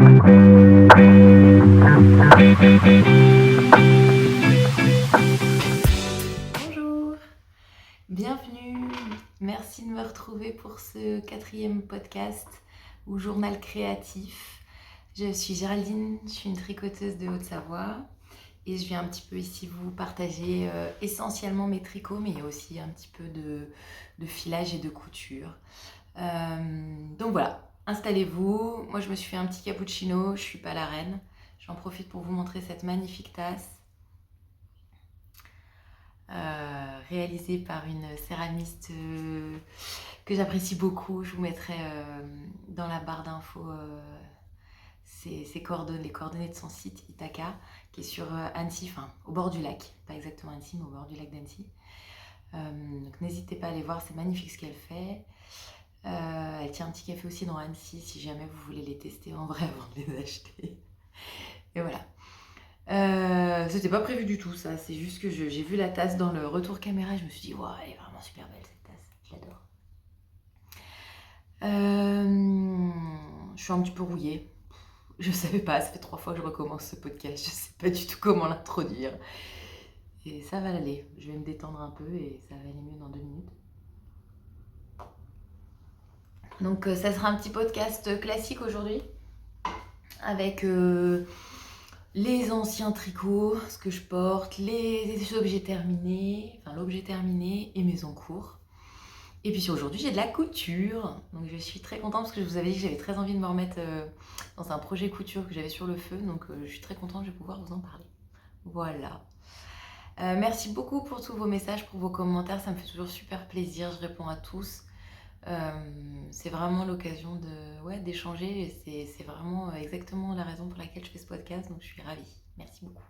Bonjour, bienvenue, merci de me retrouver pour ce 4e podcast ou journal créatif. Je suis Géraldine, je suis une tricoteuse de Haute-Savoie et je viens un petit peu ici vous partager essentiellement mes tricots, mais aussi un petit peu de filage et de couture. Donc voilà, installez-vous. Moi je me suis fait un petit cappuccino, je suis pas la reine. J'en profite pour vous montrer cette magnifique tasse réalisée par une céramiste que j'apprécie beaucoup. Je vous mettrai dans la barre d'infos ses coordonnées, les coordonnées de son site Ithaca, qui est sur Annecy, enfin au bord du lac, pas exactement Annecy, mais au bord du lac d'Annecy. Donc n'hésitez pas à aller voir, c'est magnifique ce qu'elle fait. Elle tient un petit café aussi dans Annecy, si jamais vous voulez les tester en vrai avant de les acheter. Et voilà. C'était pas prévu du tout ça, c'est juste que j'ai vu la tasse dans le retour caméra et je me suis dit, waouh, elle est vraiment super belle cette tasse, je l'adore. Je suis un petit peu rouillée. Je savais pas, ça fait 3 fois que je recommence ce podcast, je sais pas du tout comment l'introduire. Et ça va aller, je vais me détendre un peu et ça va aller mieux dans 2 minutes. Donc ça sera un petit podcast classique aujourd'hui, avec les anciens tricots, ce que je porte, les objets terminés, enfin l'objet terminé et mes en cours. Et puis aujourd'hui j'ai de la couture, donc je suis très contente parce que je vous avais dit que j'avais très envie de me remettre dans un projet couture que j'avais sur le feu, donc je suis très contente, je vais pouvoir vous en parler. Voilà. Merci beaucoup pour tous vos messages, pour vos commentaires, ça me fait toujours super plaisir, je réponds à tous. C'est vraiment l'occasion d'échanger et c'est vraiment exactement la raison pour laquelle je fais ce podcast, donc je suis ravie. Merci beaucoup.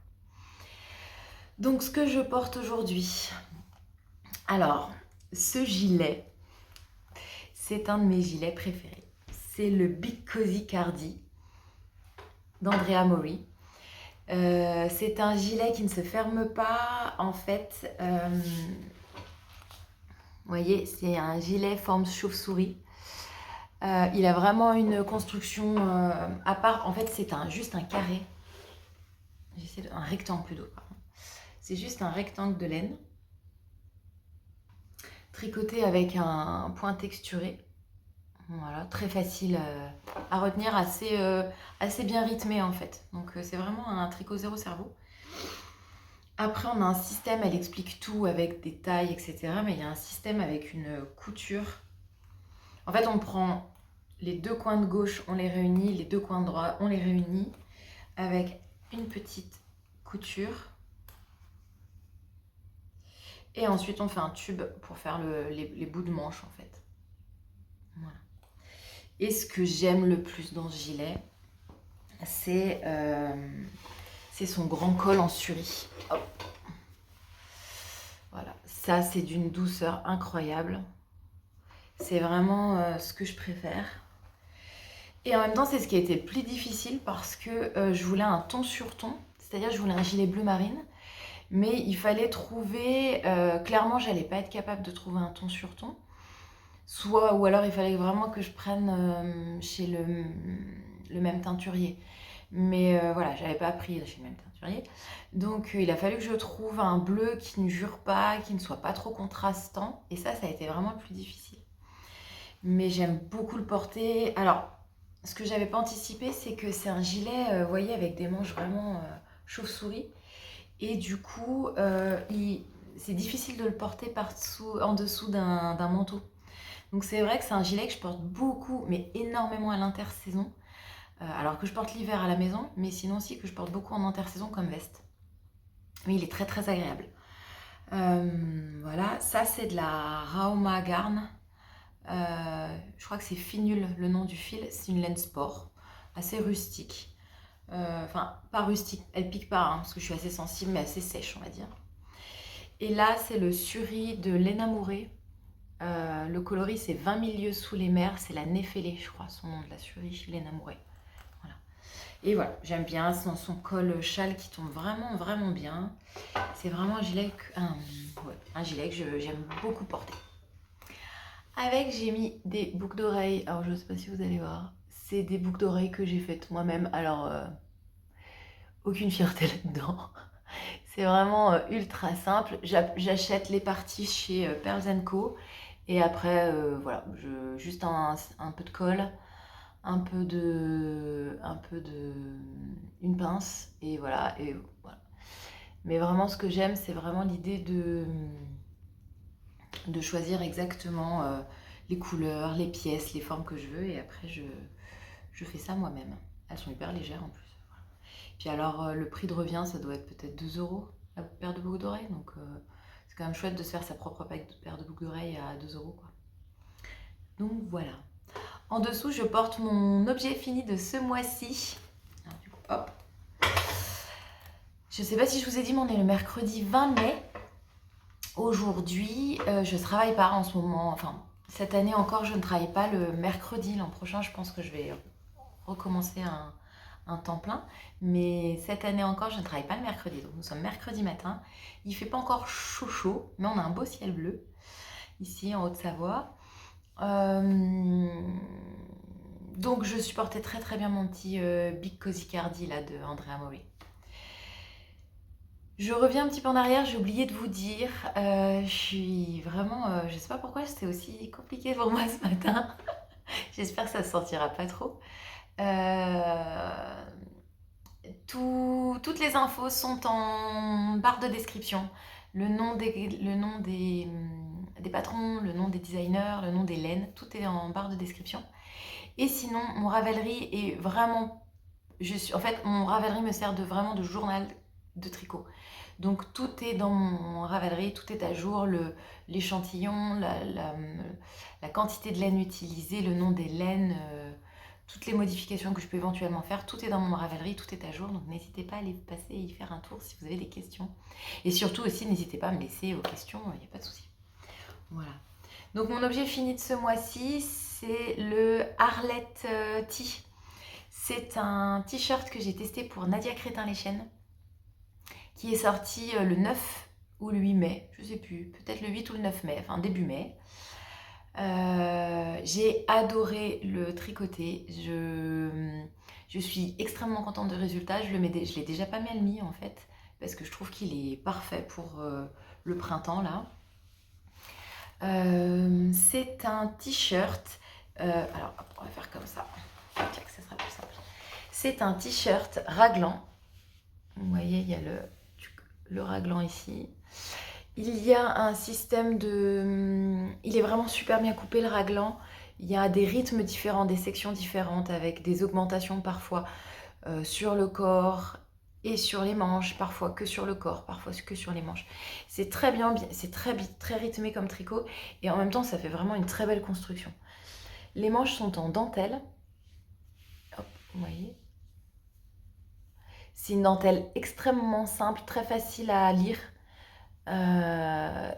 Donc ce que je porte aujourd'hui. Alors, ce gilet, c'est un de mes gilets préférés. C'est le Big Cozy Cardi d'Andrea Mori. C'est un gilet qui ne se ferme pas. En fait, vous voyez, c'est un gilet forme chauve-souris. Il a vraiment une construction à part. En fait, c'est juste un carré. Un rectangle plutôt. Pardon. C'est juste un rectangle de laine tricoté avec un point texturé. Voilà, très facile à retenir, assez bien rythmé en fait. Donc c'est vraiment un tricot zéro cerveau. Après on a un système, elle explique tout avec des tailles, etc. Mais il y a un système avec une couture. En fait on prend les deux coins de gauche, on les réunit, les deux coins de droite, on les réunit avec une petite couture. Et ensuite on fait un tube pour faire les bouts de manche en fait. Voilà. Et ce que j'aime le plus dans ce gilet, c'est son grand col en suri. Hop. Voilà, ça c'est d'une douceur incroyable. C'est vraiment ce que je préfère. Et en même temps, c'est ce qui a été le plus difficile parce que je voulais un ton sur ton, c'est-à-dire je voulais un gilet bleu marine, mais il fallait trouver, clairement j'allais pas être capable de trouver un ton sur ton, ou alors il fallait vraiment que je prenne chez le même teinturier. Mais voilà, j'avais pas pris chez le même teinturier. Donc il a fallu que je trouve un bleu qui ne jure pas, qui ne soit pas trop contrastant. Et ça a été vraiment le plus difficile. Mais j'aime beaucoup le porter. Alors, ce que j'avais pas anticipé, c'est que c'est un gilet, vous voyez, avec des manches vraiment chauve-souris. Et du coup, c'est difficile de le porter en dessous d'un manteau. Donc c'est vrai que c'est un gilet que je porte beaucoup, mais énormément à l'intersaison. Alors que je porte l'hiver à la maison, mais sinon aussi que je porte beaucoup en intersaison comme veste. Mais il est très très agréable. Voilà, ça c'est de la Rauma Garn. Je crois que c'est Finul le nom du fil. C'est une laine sport, assez rustique. Enfin, pas rustique, elle pique pas, hein, parce que je suis assez sensible, mais assez sèche, on va dire. Et là, c'est le Suri de Lena Mouré. Le coloris, c'est 20 000 lieues sous les mers. C'est la Néphélé, je crois, son nom de la Suri chez Lena Mouré. Et voilà, j'aime bien son col châle qui tombe vraiment, vraiment bien. C'est vraiment un gilet que j'aime beaucoup porter. Avec, j'ai mis des boucles d'oreilles. Alors, je ne sais pas si vous allez voir. c'est des boucles d'oreilles que j'ai faites moi-même. Alors, aucune fierté là-dedans. C'est vraiment ultra simple. J'achète les parties chez Pearls Co. Et après, voilà, juste un peu de colle, une pince, et voilà, Mais vraiment, ce que j'aime, c'est vraiment l'idée de choisir exactement les couleurs, les pièces, les formes que je veux, et après, je fais ça moi-même. Elles sont hyper légères en plus. Puis alors, le prix de revient, ça doit être peut-être 2 euros la paire de boucles d'oreilles. Donc, c'est quand même chouette de se faire sa propre paire de boucles d'oreilles à 2 euros, quoi. Donc, voilà. En dessous, je porte mon objet fini de ce mois-ci. Alors, du coup, hop. Je sais pas si je vous ai dit, mais on est le mercredi 20 mai. Aujourd'hui, je travaille pas en ce moment. Enfin, cette année encore, je ne travaille pas le mercredi. L'an prochain, je pense que je vais recommencer un temps plein. Mais cette année encore, je ne travaille pas le mercredi. Donc nous sommes mercredi matin. Il fait pas encore chaud chaud, mais on a un beau ciel bleu ici en Haute-Savoie. Donc je supportais très très bien mon petit Big Cozy Cardi là de Andrea Maury. Je reviens un petit peu en arrière, j'ai oublié de vous dire, je suis vraiment, je sais pas pourquoi c'était aussi compliqué pour moi ce matin. J'espère que ça se sortira pas trop. Toutes les infos sont en barre de description. Le nom des patrons, le nom des designers, le nom des laines, tout est en barre de description. Et sinon, mon Ravelry est vraiment... En fait, mon Ravelry me sert vraiment de journal de tricot. Donc tout est dans mon Ravelry, tout est à jour, l'échantillon, la quantité de laine utilisée, le nom des laines, toutes les modifications que je peux éventuellement faire, tout est dans mon Ravelry, tout est à jour. Donc n'hésitez pas à aller passer et y faire un tour si vous avez des questions. Et surtout aussi, n'hésitez pas à me laisser vos questions, il n'y a pas de souci. Voilà. Donc mon objet fini de ce mois-ci, c'est le Arlette Tee. C'est un t-shirt que j'ai testé pour Nadia Crétin-Leschaine, qui est sorti le 9 ou le 8 mai, je sais plus, peut-être le 8 ou le 9 mai, enfin début mai. J'ai adoré le tricoter, je suis extrêmement contente du résultat, je l'ai déjà pas mal mis en fait, parce que je trouve qu'il est parfait pour le printemps là. C'est un t-shirt, alors on va faire comme ça, ça sera plus simple. C'est un t-shirt raglan, vous voyez il y a le raglan ici. Il y a un système de... Il est vraiment super bien coupé le raglan. Il y a des rythmes différents, des sections différentes avec des augmentations parfois sur le corps et sur les manches, parfois que sur le corps, parfois que sur les manches. C'est très bien, c'est très rythmé comme tricot et en même temps ça fait vraiment une très belle construction. Les manches sont en dentelle. Hop, vous voyez. C'est une dentelle extrêmement simple, très facile à lire.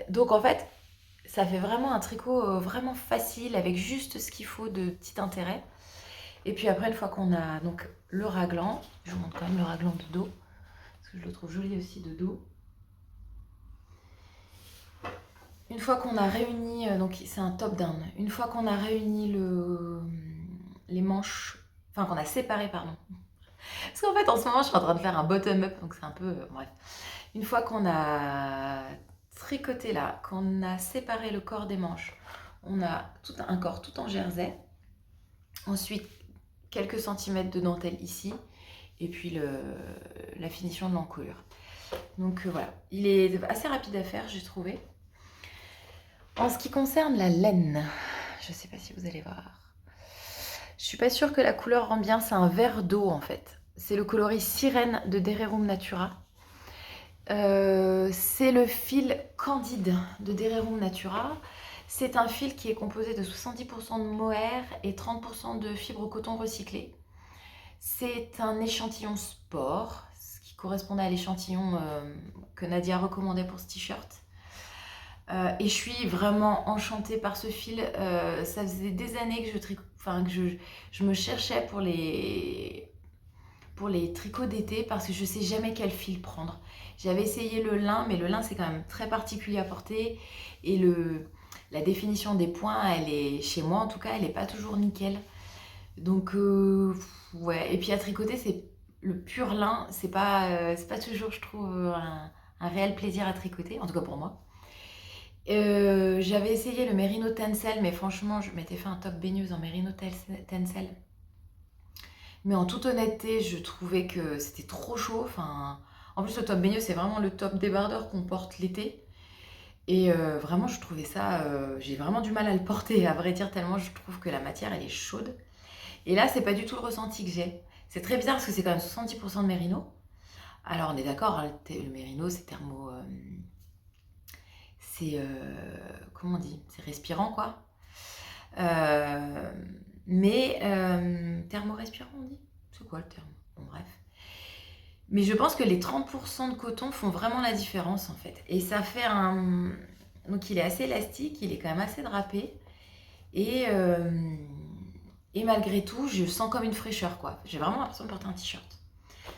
Donc en fait, ça fait vraiment un tricot vraiment facile avec juste ce qu'il faut de petit intérêt. Et puis après, une fois qu'on a donc le raglan, je vous montre quand même le raglan de dos, parce que je le trouve joli aussi de dos. Une fois qu'on a réuni, donc c'est un top down, une fois qu'on a réuni les manches, enfin qu'on a séparé, pardon. Parce qu'en fait, en ce moment, je suis en train de faire un bottom up, donc c'est un peu, bref. Une fois qu'on a tricoté là, qu'on a séparé le corps des manches, on a un corps tout en jersey. Ensuite, quelques centimètres de dentelle ici, et puis la finition de l'encolure. Donc voilà, il est assez rapide à faire, j'ai trouvé. En ce qui concerne la laine, je ne sais pas si vous allez voir. Je suis pas sûre que la couleur rend bien, c'est un vert d'eau en fait. C'est le coloris Sirène de Dererum Natura. C'est le fil Candide de Dererum Natura. C'est un fil qui est composé de 70% de mohair et 30% de fibres coton recyclées. C'est un échantillon sport, ce qui correspondait à l'échantillon que Nadia recommandait pour ce t-shirt. Et je suis vraiment enchantée par ce fil. Ça faisait des années que je me cherchais pour les tricots d'été parce que je ne sais jamais quel fil prendre. J'avais essayé le lin, mais le lin c'est quand même très particulier à porter et la définition des points, elle est, chez moi en tout cas, elle n'est pas toujours nickel. Donc, ouais. Et puis à tricoter, c'est le pur lin, c'est pas toujours, je trouve, un réel plaisir à tricoter, en tout cas pour moi. J'avais essayé le Merino Tencel, mais franchement, je m'étais fait un top baigneuse en Merino Tencel. Mais en toute honnêteté, je trouvais que c'était trop chaud. Enfin, en plus, le top baigneuse, c'est vraiment le top débardeur qu'on porte l'été. Et vraiment, je trouvais ça. J'ai vraiment du mal à le porter, à vrai dire, tellement je trouve que la matière, elle est chaude. Et là, c'est pas du tout le ressenti que j'ai. C'est très bizarre parce que c'est quand même 70% de mérino. Alors, on est d'accord, hein, le mérino, c'est thermo. C'est. Comment on dit? C'est respirant, quoi. Euh, mais. Thermo-respirant, on dit? C'est quoi le terme? Bon, bref. Mais je pense que les 30% de coton font vraiment la différence, en fait. Et ça fait un. Donc, il est assez élastique, il est quand même assez drapé. Et. Et malgré tout, je sens comme une fraîcheur, quoi. J'ai vraiment l'impression de porter un t-shirt.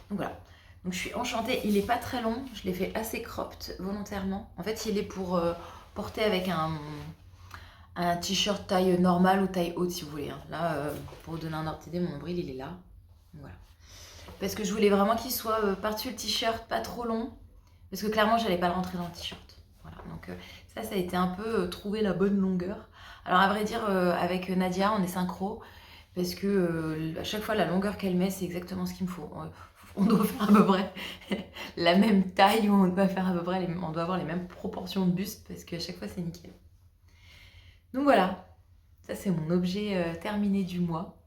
Donc voilà. Donc je suis enchantée. Il n'est pas très long. Je l'ai fait assez cropped volontairement. En fait, il est pour porter avec un t-shirt taille normale ou taille haute, si vous voulez, hein. Là, pour vous donner un ordre d'idée, mon nombril, il est là. Voilà. Parce que je voulais vraiment qu'il soit par-dessus le t-shirt, pas trop long. Parce que clairement, j'allais pas le rentrer dans le t-shirt. Voilà. Donc ça a été un peu trouver la bonne longueur. Alors à vrai dire, avec Nadia, on est synchro. Parce que à chaque fois, la longueur qu'elle met, c'est exactement ce qu'il me faut. On doit faire à peu près la même taille, ou on doit faire à peu près, on doit avoir les mêmes proportions de buste, parce qu'à chaque fois, c'est nickel. Donc voilà, ça c'est mon objet terminé du mois.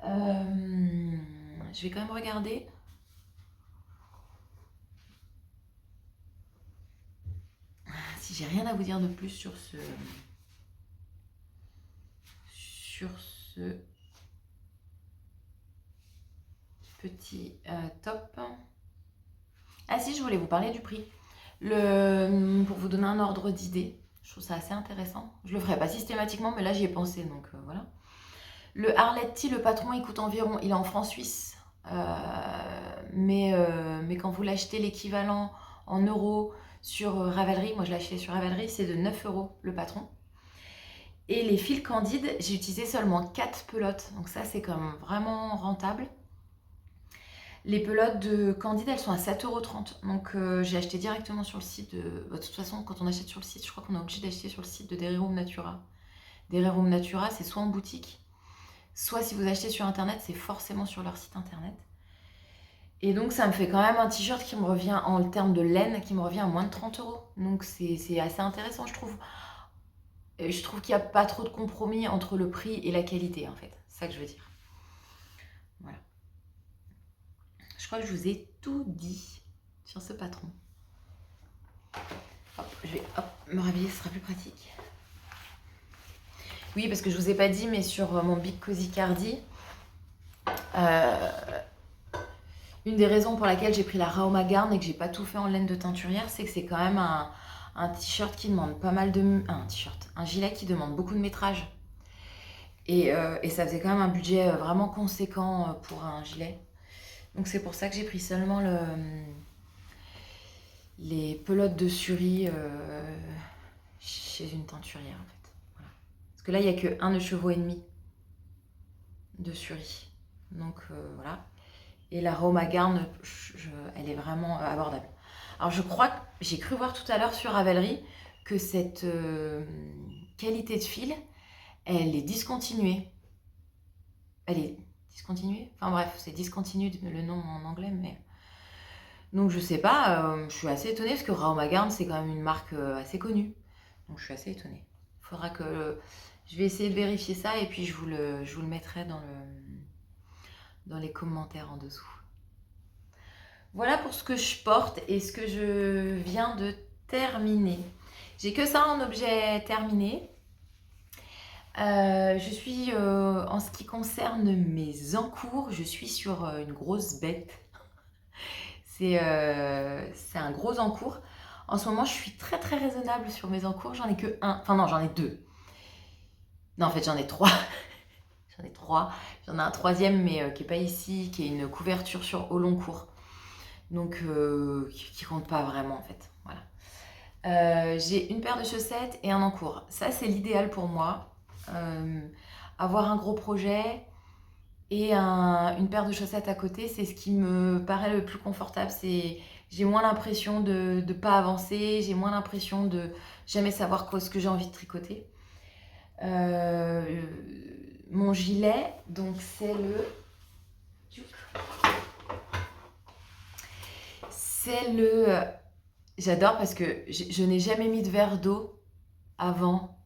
Je vais quand même regarder. Si j'ai rien à vous dire de plus sur ce petit top. Ah si, je voulais vous parler du prix. Pour vous donner un ordre d'idée, je trouve ça assez intéressant. Je le ferai pas systématiquement, mais là j'y ai pensé, donc voilà. Le Arletti, le patron, il coûte environ, il est en francs suisses, mais quand vous l'achetez l'équivalent en euros sur Ravelry, moi je l'ai acheté sur Ravelry, c'est de 9 euros le patron. Et les fils Candide, j'ai utilisé seulement 4 pelotes, donc ça c'est quand même vraiment rentable. Les pelotes de Candide, elles sont à 7,30 €. Donc j'ai acheté directement sur le site de. De toute façon, quand on achète sur le site, je crois qu'on est obligé d'acheter sur le site de Derirum Natura. Derirum Natura, c'est soit en boutique, soit si vous achetez sur internet, c'est forcément sur leur site internet. Et donc ça me fait quand même un t-shirt qui me revient en termes de laine, qui me revient à moins de 30 €. Donc c'est assez intéressant, je trouve. Et je trouve qu'il n'y a pas trop de compromis entre le prix et la qualité, en fait. C'est ça que je veux dire. Voilà. Je crois que je vous ai tout dit sur ce patron. Hop, je vais me rhabiller, ce sera plus pratique. Oui, parce que je vous ai pas dit, mais sur mon Big Cozy Cardi, une des raisons pour laquelle j'ai pris la Raoma Garn et que j'ai pas tout fait en laine de teinturière, c'est que c'est quand même un t-shirt qui demande pas mal de... un gilet qui demande beaucoup de métrage. Et ça faisait quand même un budget vraiment conséquent pour un gilet. Donc c'est pour ça que j'ai pris seulement les pelotes de Suri chez une teinturière, en fait. Voilà. Parce que là, il n'y a que 1,5 chevaux de Suri. Donc voilà. Et la Raoma Garn, elle est vraiment abordable. Alors je crois que j'ai cru voir tout à l'heure sur Ravelry que cette qualité de fil, elle est discontinuée. Elle est discontinuée? Enfin bref, c'est discontinu le nom en anglais, mais... Donc je sais pas, je suis assez étonnée parce que Raoma Garn, c'est quand même une marque assez connue. Donc je suis assez étonnée. Il faudra que... Je vais essayer de vérifier ça et puis je vous le mettrai dans les commentaires en dessous. Voilà pour ce que je porte et ce que je viens de terminer. J'ai que ça en objet terminé. Je suis, en ce qui concerne mes encours, je suis sur une grosse bête. C'est un gros encours. En ce moment, je suis très très raisonnable sur mes encours. J'en ai que un. Enfin non, j'en ai deux. Non, en fait, j'en ai trois. J'en ai trois. J'en ai un troisième, mais qui n'est pas ici, qui est une couverture au long cours. Donc, qui compte pas vraiment, en fait. Voilà. J'ai une paire de chaussettes et un encours. Ça, c'est l'idéal pour moi. Avoir un gros projet, et une paire de chaussettes à côté, c'est ce qui me paraît le plus confortable. J'ai moins l'impression de ne pas avancer, j'ai moins l'impression de jamais savoir ce que j'ai envie de tricoter. Mon gilet, donc c'est j'adore parce que je n'ai jamais mis de verre d'eau avant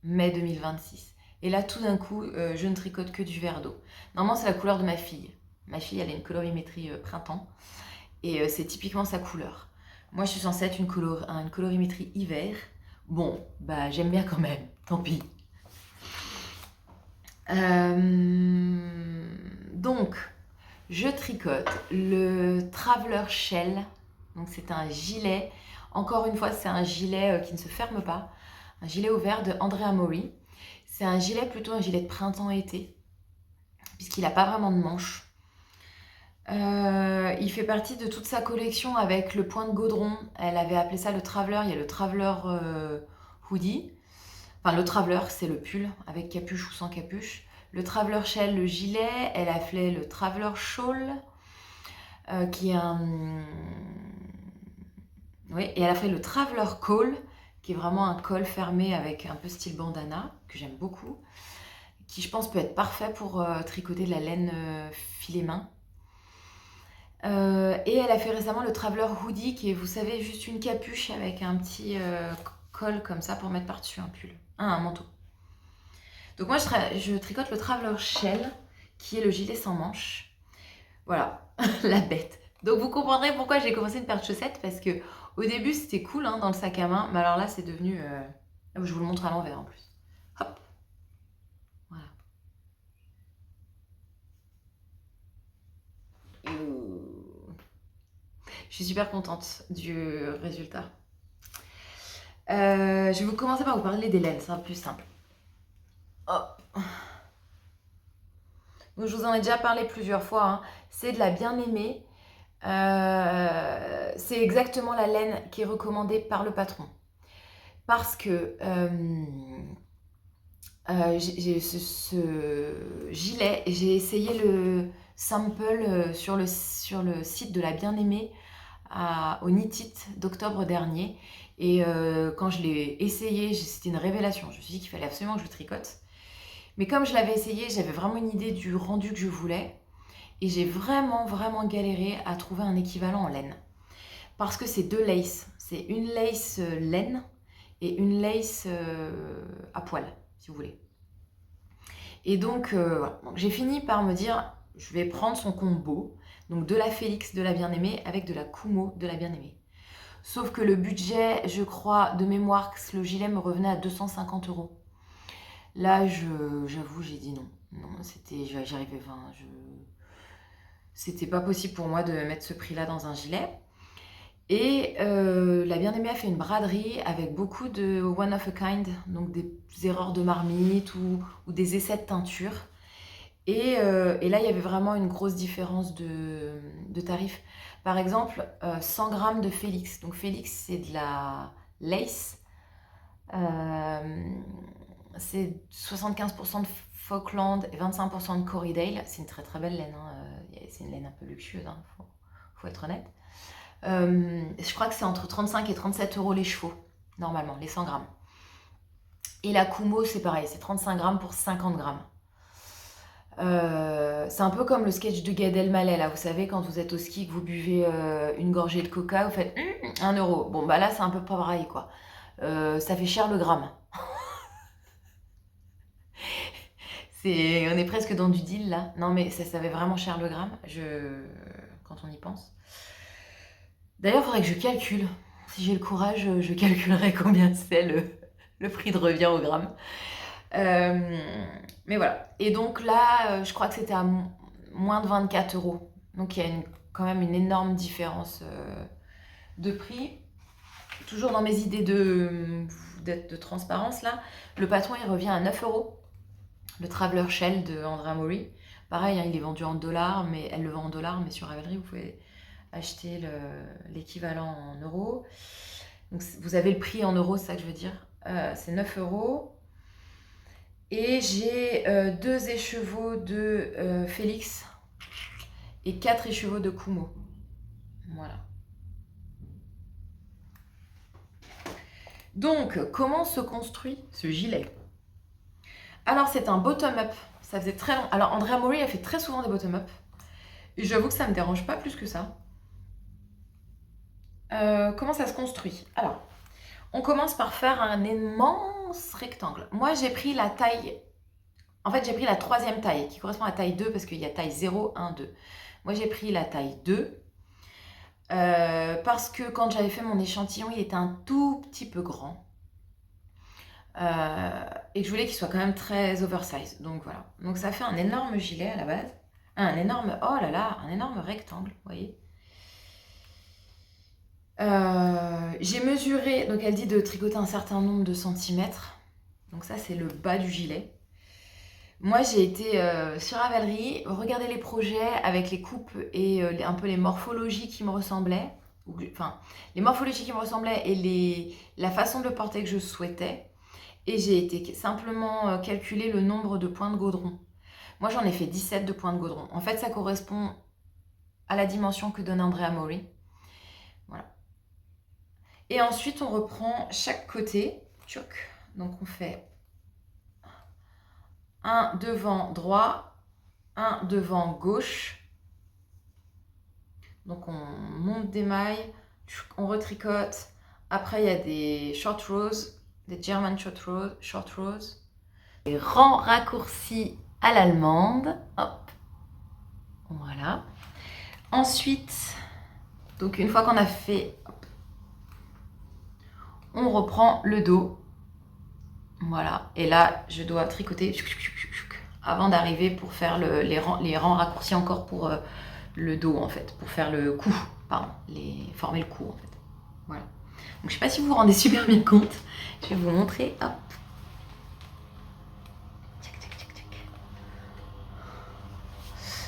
mai 2026. Et là, tout d'un coup, je ne tricote que du verre d'eau. Normalement, c'est la couleur de ma fille. Ma fille, elle a une colorimétrie printemps. Et c'est typiquement sa couleur. Moi, je suis censée être une colorimétrie hiver. Bon, bah j'aime bien quand même. Tant pis. Donc, je tricote le Traveler Shell. Donc, c'est un gilet. Encore une fois, c'est un gilet qui ne se ferme pas. Un gilet ouvert de Andrea Mori. C'est un gilet plutôt un gilet de printemps-été, puisqu'il n'a pas vraiment de manches. Il fait partie de toute sa collection avec le point de gaudron. Elle avait appelé ça le Traveler. Il y a le Traveler hoodie. Enfin, le Traveler, c'est le pull avec capuche ou sans capuche. Le Traveler Shell, le gilet. Elle a fait le Traveler Shawl, qui est un... Oui, et elle a fait le Traveler Call, qui est vraiment un col fermé avec un peu style bandana, que j'aime beaucoup, qui je pense peut être parfait pour tricoter de la laine filet main. Et elle a fait récemment le Traveler Hoodie, qui est, vous savez, juste une capuche avec un petit col comme ça pour mettre par-dessus un pull, un manteau. Donc moi, je tricote le Traveler Shell, qui est le gilet sans manches. Voilà, la bête. Donc vous comprendrez pourquoi j'ai commencé une paire de chaussettes, parce que au début, c'était cool hein, dans le sac à main, mais alors là, c'est devenu... Je vous le montre à l'envers en plus. Hop. Voilà. Je suis super contente du résultat. Je vais vous commencer par vous parler des laines, c'est un peu plus simple. Hop. Donc, je vous en ai déjà parlé plusieurs fois. Hein. C'est de la bien-aimée. C'est exactement la laine qui est recommandée par le patron. Parce que j'ai ce gilet, j'ai essayé le sample sur le site de la bien-aimée au Knit It d'octobre dernier. Et quand je l'ai essayé, c'était une révélation. Je me suis dit qu'il fallait absolument que je tricote. Mais comme je l'avais essayé, j'avais vraiment une idée du rendu que je voulais. Et j'ai vraiment, vraiment galéré à trouver un équivalent en laine. Parce que c'est deux laces. C'est une lace laine et une lace à poil, si vous voulez. Et donc, voilà. Donc, j'ai fini par me dire, je vais prendre son combo. Donc de la Félix de la bien-aimée avec de la Kumo de la bien-aimée. Sauf que le budget, je crois, de mémoire, le gilet me revenait à 250 €. Là, j'avoue, j'ai dit non. Non, j'arrivais, enfin, c'était pas possible pour moi de mettre ce prix-là dans un gilet. Et la bien-aimée a fait une braderie avec beaucoup de one of a kind, donc des erreurs de marmite ou des essais de teinture. Et là, il y avait vraiment une grosse différence de tarifs. Par exemple, 100 grammes de Félix. Donc Félix, c'est de la lace. C'est 75% de Falkland et 25% de Corriedale. C'est une très très belle laine. Hein. C'est une laine un peu luxueuse, hein. Faut être honnête. Je crois que c'est entre 35 et 37 € les chevaux, normalement, les 100 grammes. Et la Kumo, c'est pareil, c'est 35 grammes pour 50 grammes. C'est un peu comme le sketch de Gad Elmaleh, là, vous savez, quand vous êtes au ski, que vous buvez une gorgée de coca, vous faites 1 €. Bon, bah là, c'est un peu pareil, quoi. Ça fait cher le gramme. On est presque dans du deal, là. Non, mais ça fait vraiment cher le gramme, quand on y pense. D'ailleurs, il faudrait que je calcule. Si j'ai le courage, je calculerai combien c'est le prix de revient au gramme. Mais voilà. Et donc là, je crois que c'était à moins de 24 €. Donc il y a quand même une énorme différence de prix. Toujours dans mes idées de transparence, là, le patron, il revient à 9 €. Le Traveler Shell de Andrea Mori. Pareil, hein, il est vendu en dollars, mais elle le vend en dollars, mais sur Ravelry, vous pouvez acheter l'équivalent en euros. Donc vous avez le prix en euros, c'est ça que je veux dire. C'est 9 €. Et j'ai 2 écheveaux de Félix et 4 écheveaux de Kumo. Voilà. Donc, comment se construit ce gilet? Alors, c'est un bottom-up. Ça faisait très long. Alors, Andrea Mori, elle fait très souvent des bottom-up. Et j'avoue que ça me dérange pas plus que ça. Comment ça se construit? Alors, on commence par faire un immense rectangle. Moi, j'ai pris la taille... En fait, j'ai pris la 3e taille, qui correspond à la taille 2, parce qu'il y a taille 0, 1, 2. Moi, j'ai pris la taille 2, parce que quand j'avais fait mon échantillon, il était un tout petit peu grand. Et que je voulais qu'il soit quand même très oversize. Donc voilà. Donc ça fait un énorme gilet à la base. Un énorme... Oh là là, un énorme rectangle, vous voyez. J'ai mesuré, donc elle dit de tricoter un certain nombre de centimètres. Donc ça, c'est le bas du gilet. Moi, j'ai été sur Ravelry, regarder les projets avec les coupes et un peu les morphologies qui me ressemblaient. Enfin, les morphologies qui me ressemblaient et la façon de le porter que je souhaitais. Et j'ai été simplement calculer le nombre de points de gaudron. Moi, j'en ai fait 17 de points de gaudron. En fait, ça correspond à la dimension que donne Andrea Mori. Voilà. Et ensuite, on reprend chaque côté. Donc, on fait un devant droit, un devant gauche. Donc, on monte des mailles, on retricote. Après, il y a des short rows, des German short rows. Des rangs raccourcis à l'allemande. Hop. Voilà. Ensuite, donc une fois qu'on a fait, hop, on reprend le dos. Voilà. Et là, je dois tricoter avant d'arriver pour faire les rangs raccourcis encore pour le dos, en fait. Pour faire le cou. Pardon. Former le cou, en fait. Voilà. Donc, je sais pas si vous vous rendez super bien compte. Je vais vous montrer. Hop.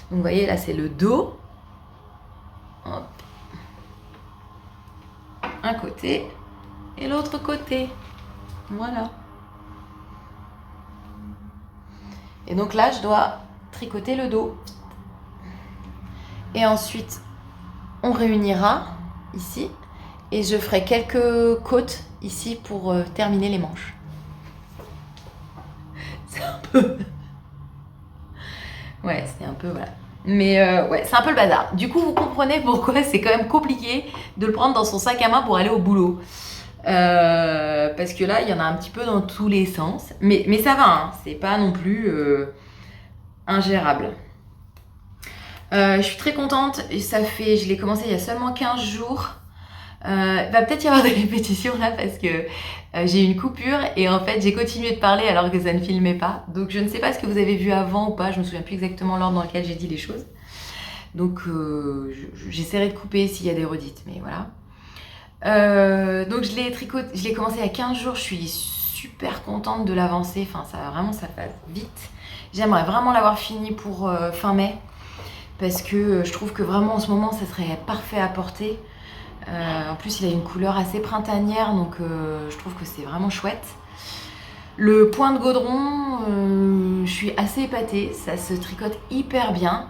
Donc, vous voyez, là, c'est le dos. Hop. Un côté et l'autre côté. Voilà. Et donc là, je dois tricoter le dos. Et ensuite, on réunira ici. Et je ferai quelques côtes ici pour terminer les manches. C'est un peu... Ouais, c'est un peu... Voilà. Mais ouais, c'est un peu le bazar. Du coup, vous comprenez pourquoi c'est quand même compliqué de le prendre dans son sac à main pour aller au boulot. Parce que là, il y en a un petit peu dans tous les sens. Mais ça va, hein, c'est pas non plus ingérable. Je suis très contente. Je l'ai commencé il y a seulement 15 jours. Il va peut-être y avoir des répétitions là parce que j'ai eu une coupure et en fait j'ai continué de parler alors que ça ne filmait pas. Donc je ne sais pas ce que vous avez vu avant ou pas, je me souviens plus exactement l'ordre dans lequel j'ai dit les choses. Donc j'essaierai de couper s'il y a des redites, mais voilà. Donc je l'ai commencé il y a 15 jours, je suis super contente de l'avancer, enfin ça passe vite. J'aimerais vraiment l'avoir fini pour fin mai parce que je trouve que vraiment en ce moment ça serait parfait à porter. En plus, il a une couleur assez printanière, donc je trouve que c'est vraiment chouette. Le point de gaudron, je suis assez épatée, ça se tricote hyper bien.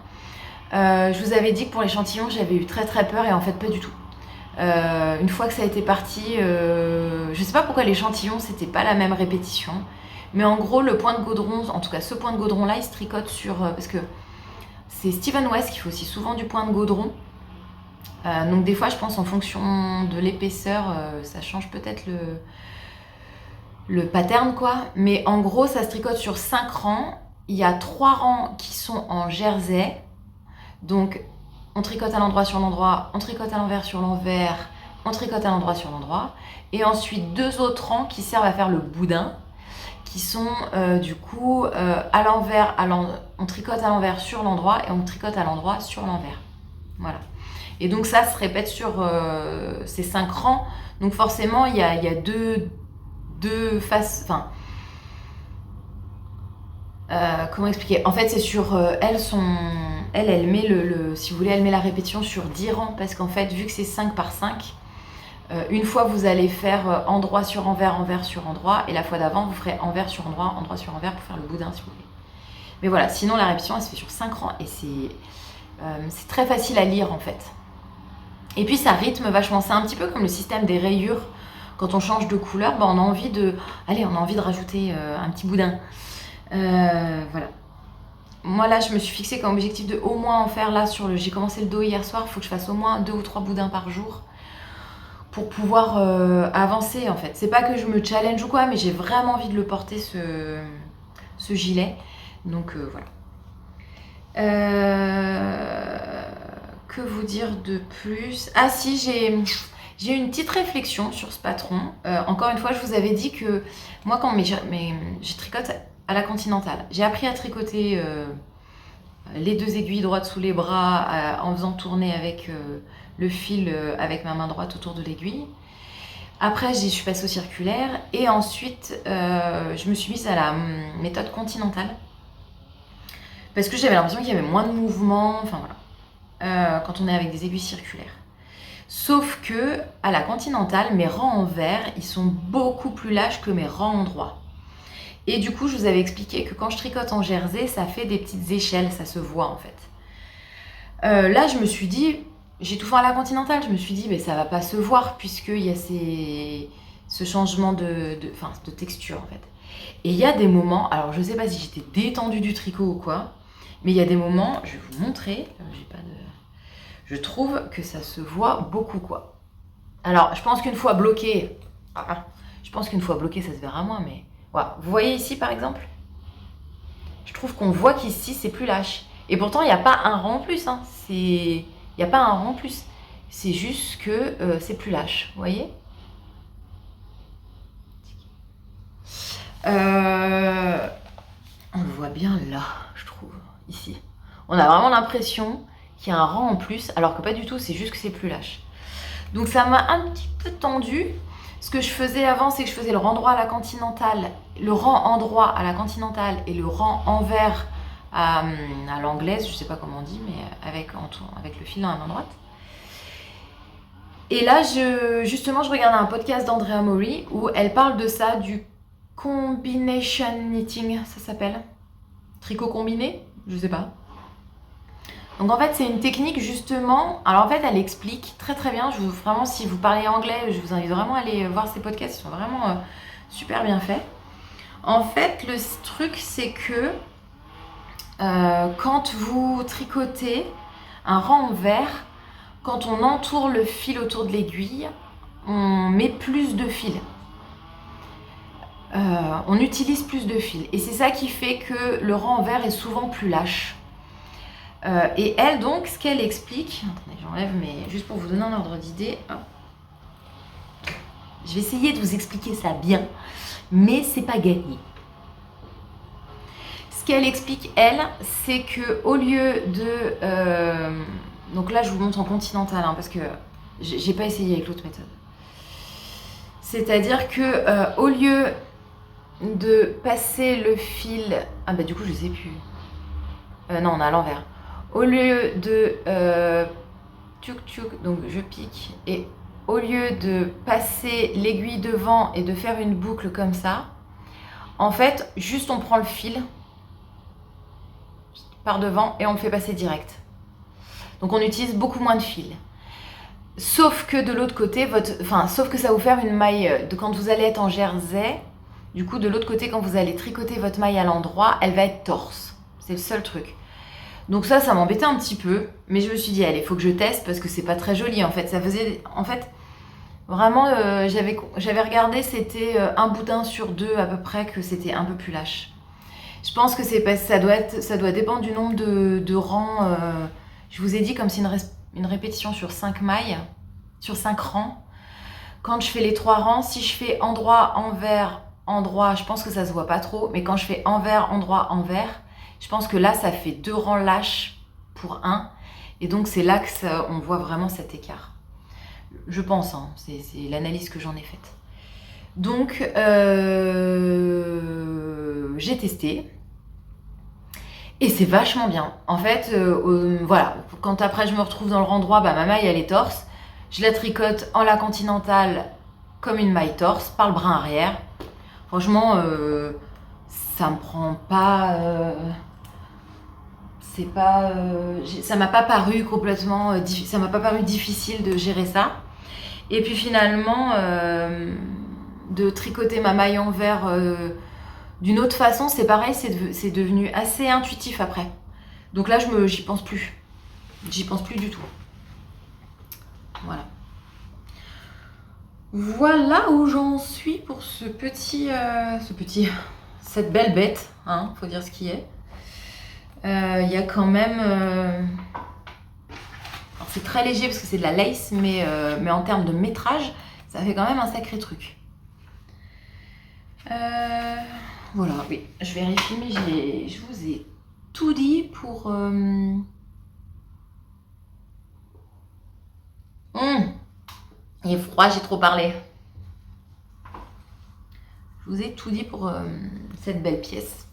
Je vous avais dit que pour l'échantillon, j'avais eu très très peur et en fait pas du tout. Une fois que ça a été parti, je sais pas pourquoi l'échantillon, c'était pas la même répétition. Mais en gros, le point de gaudron, en tout cas ce point de gaudron là, il se tricote sur... parce que c'est Steven West qui fait aussi souvent du point de gaudron. Donc des fois je pense en fonction de l'épaisseur ça change peut-être le pattern quoi, mais en gros ça se tricote sur 5 rangs, il y a 3 rangs qui sont en jersey, donc on tricote à l'endroit sur l'endroit, on tricote à l'envers sur l'envers, on tricote à l'endroit sur l'endroit, et ensuite 2 autres rangs qui servent à faire le boudin, qui sont du coup à l'envers, on tricote à l'envers sur l'endroit et on tricote à l'endroit sur l'envers, voilà. Et donc ça se répète sur ces 5 rangs. Donc forcément, il y a deux faces... Enfin, comment expliquer? En fait, c'est sur... elle met si vous voulez, elle met la répétition sur 10 rangs. Parce qu'en fait, vu que c'est 5 par 5, Une fois, vous allez faire endroit sur envers, envers sur endroit. Et la fois d'avant, vous ferez envers sur endroit sur envers pour faire le boudin si vous voulez. Mais voilà, sinon la répétition, elle se fait sur 5 rangs et c'est très facile à lire en fait. Et puis ça rythme vachement. C'est un petit peu comme le système des rayures. Quand on change de couleur, on a envie de rajouter un petit boudin. Voilà. Moi là, je me suis fixé comme objectif de au moins en faire là j'ai commencé le dos hier soir. Il faut que je fasse au moins 2 ou 3 boudins par jour pour pouvoir avancer en fait. C'est pas que je me challenge ou quoi, mais j'ai vraiment envie de le porter ce gilet. Donc voilà. Que vous dire de plus? Ah si, j'ai une petite réflexion sur ce patron. Encore une fois, je vous avais dit que moi, quand je tricote à la Continentale, j'ai appris à tricoter les 2 aiguilles droites sous les bras en faisant tourner avec le fil avec ma main droite autour de l'aiguille. Après, je suis passée au circulaire et ensuite, je me suis mise à la méthode Continentale parce que j'avais l'impression qu'il y avait moins de mouvement, enfin voilà, quand on est avec des aiguilles circulaires. Sauf que à la Continentale, mes rangs en vert, ils sont beaucoup plus lâches que mes rangs en droit. Et du coup, je vous avais expliqué que quand je tricote en jersey, ça fait des petites échelles, ça se voit en fait. Là, je me suis dit, j'ai tout fait à la Continentale, je me suis dit, mais ça va pas se voir puisqu'il y a ce changement de texture en fait. Et il y a des moments, alors je sais pas si j'étais détendue du tricot ou quoi, mais il y a des moments, je vais vous montrer, je trouve que ça se voit beaucoup quoi. Alors, je pense qu'une fois bloqué, ça se verra moins, mais voilà. Vous voyez ici par exemple, je trouve qu'on voit qu'ici c'est plus lâche. Et pourtant, il n'y a pas un rang en plus, hein. Il n'y a pas un rang en plus. C'est juste que c'est plus lâche, vous voyez? On le voit bien là, je trouve, ici. On a vraiment l'impression qu'il y a un rang en plus, alors que pas du tout, c'est juste que c'est plus lâche. Donc ça m'a un petit peu tendu. Ce que je faisais avant, c'est que je faisais le rang droit à la Continentale, le rang en droit à la Continentale et le rang envers à l'anglaise, je sais pas comment on dit, mais avec le fil à la main droite. Et là, justement, je regardais un podcast d'Andrea Mori où elle parle de ça, du combination knitting, ça s'appelle. Tricot combiné, je sais pas. Donc en fait, c'est une technique justement. Alors en fait, elle explique très très bien. Vraiment, si vous parlez anglais, je vous invite vraiment à aller voir ces podcasts. Ils sont vraiment super bien faits. En fait, le truc, c'est que quand vous tricotez un rang en vert, quand on entoure le fil autour de l'aiguille, on met plus de fil. On utilise plus de fil. Et c'est ça qui fait que le rang en vert est souvent plus lâche. Et elle, donc, ce qu'elle explique... Attendez, j'enlève, mais juste pour vous donner un ordre d'idée. Je vais essayer de vous expliquer ça bien, mais c'est pas gagné. Ce qu'elle explique, elle, c'est que au lieu de... donc là, je vous montre en continental, hein, parce que j'ai pas essayé avec l'autre méthode. C'est-à-dire que au lieu de passer le fil... Ah bah du coup, je sais plus. Non, on est à l'envers. Au lieu de donc je pique, et au lieu de passer l'aiguille devant et de faire une boucle comme ça, en fait, juste on prend le fil par devant et on le fait passer direct. Donc on utilise beaucoup moins de fil. Sauf que de l'autre côté, sauf que ça va vous faire une maille de quand vous allez être en jersey. Du coup, de l'autre côté, quand vous allez tricoter votre maille à l'endroit, elle va être torse. C'est le seul truc. Donc ça m'embêtait un petit peu, mais je me suis dit, allez, il faut que je teste parce que c'est pas très joli en fait. Ça faisait, en fait, vraiment, j'avais regardé, c'était un boudin sur 2 à peu près que c'était un peu plus lâche. Je pense que ça doit dépendre du nombre de rangs. Je vous ai dit comme c'est une répétition sur 5 mailles, sur 5 rangs. Quand je fais les 3 rangs, si je fais endroit, envers, endroit, je pense que ça se voit pas trop, mais quand je fais envers, endroit, envers, je pense que là, ça fait 2 rangs lâches pour 1. Et donc, c'est là que on voit vraiment cet écart. Je pense, hein, c'est l'analyse que j'en ai faite. Donc, j'ai testé. Et c'est vachement bien. En fait, voilà, quand après je me retrouve dans le rang droit, ma maille, elle est torse. Je la tricote en la continentale comme une maille torse par le brin arrière. Franchement, ça me prend pas... c'est pas... ça m'a pas paru complètement... ça m'a pas paru difficile de gérer ça. Et puis finalement, de tricoter ma maille envers d'une autre façon, c'est pareil, c'est devenu assez intuitif après. Donc là, j'y pense plus. J'y pense plus du tout. Voilà. Voilà où j'en suis pour cette belle bête, hein, faut dire ce qui est. Il y a quand même... alors c'est très léger parce que c'est de la lace, mais en termes de métrage, ça fait quand même un sacré truc. Voilà, oui, je vérifie, mais je vous ai tout dit pour... Il est froid, j'ai trop parlé. Je vous ai tout dit pour cette belle pièce.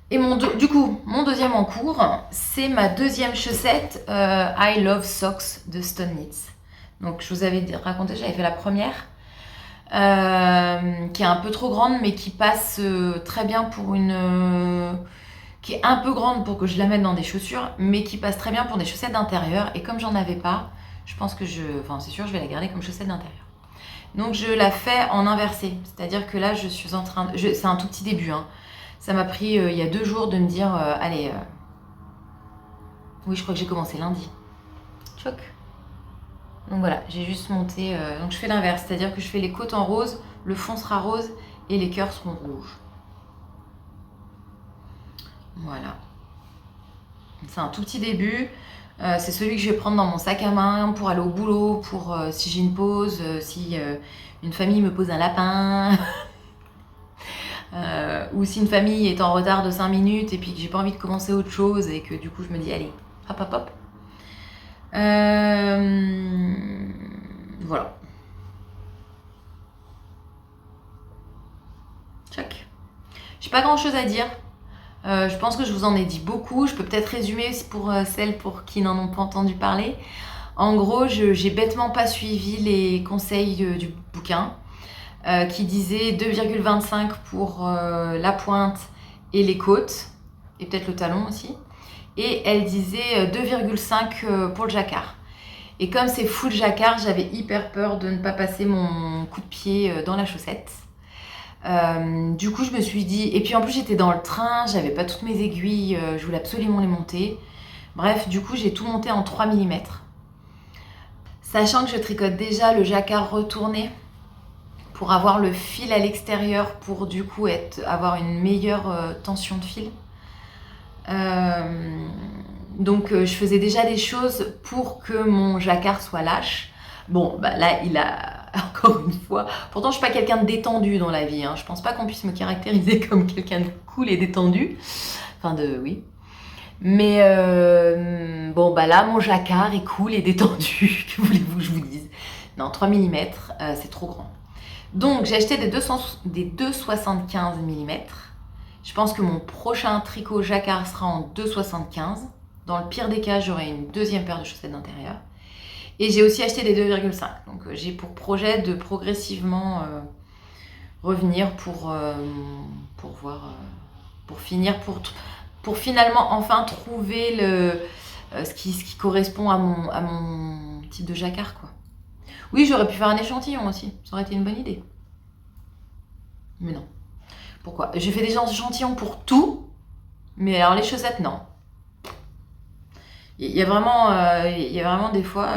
Et du coup, mon deuxième en cours, c'est ma deuxième chaussette I Love Socks de Stone Knits. Donc je vous avais raconté, j'avais fait la première, qui est un peu trop grande, mais qui passe très bien pour une... qui est un peu grande pour que je la mette dans des chaussures, mais qui passe très bien pour des chaussettes d'intérieur. Et comme j'en avais pas, je pense que enfin c'est sûr, je vais la garder comme chaussette d'intérieur. Donc je la fais en inversé, c'est-à-dire que là je suis en train de... c'est un tout petit début, hein. Ça m'a pris il y a 2 jours de me dire, allez, oui je crois que j'ai commencé lundi. Tchoc. Donc voilà, j'ai juste monté, donc je fais l'inverse, c'est-à-dire que je fais les côtes en rose, le fond sera rose et les cœurs seront rouges. Voilà. C'est un tout petit début. C'est celui que je vais prendre dans mon sac à main pour aller au boulot, pour si j'ai une pause, si une famille me pose un lapin, ou si une famille est en retard de 5 minutes et puis que j'ai pas envie de commencer autre chose et que du coup je me dis allez, hop hop hop. Voilà. Check. J'ai pas grand chose à dire. Je pense que je vous en ai dit beaucoup. Je peux peut-être résumer pour celles pour qui n'en ont pas entendu parler. En gros, j'ai bêtement pas suivi les conseils du bouquin qui disait 2,25 pour la pointe et les côtes, et peut-être le talon aussi. Et elle disait 2,5 pour le jacquard. Et comme c'est full jacquard, j'avais hyper peur de ne pas passer mon coup de pied dans la chaussette. Du coup, je me suis dit... Et puis en plus, j'étais dans le train, j'avais pas toutes mes aiguilles, je voulais absolument les monter. Bref, du coup, j'ai tout monté en 3 mm. Sachant que je tricote déjà le jacquard retourné pour avoir le fil à l'extérieur, pour du coup avoir une meilleure tension de fil. Donc je faisais déjà des choses pour que mon jacquard soit lâche. Bon, bah là, il a encore une fois... Pourtant, je suis pas quelqu'un de détendu dans la vie, hein. Je pense pas qu'on puisse me caractériser comme quelqu'un de cool et détendu. Enfin, oui. Mais bon, bah là, mon jacquard est cool et détendu. Que voulez-vous que je vous dise? Non, 3 mm, c'est trop grand. Donc, j'ai acheté des 2,75 mm. Je pense que mon prochain tricot jacquard sera en 2,75. Dans le pire des cas, j'aurai une deuxième paire de chaussettes d'intérieur. Et j'ai aussi acheté des 2,5. Donc j'ai pour projet de progressivement revenir pour voir, pour finir, pour finalement enfin trouver ce qui correspond à mon type de jacquard, quoi. Oui, j'aurais pu faire un échantillon aussi. Ça aurait été une bonne idée. Mais non. Pourquoi? J'ai fait des échantillons pour tout, mais alors les chaussettes, non. Il y a vraiment des fois...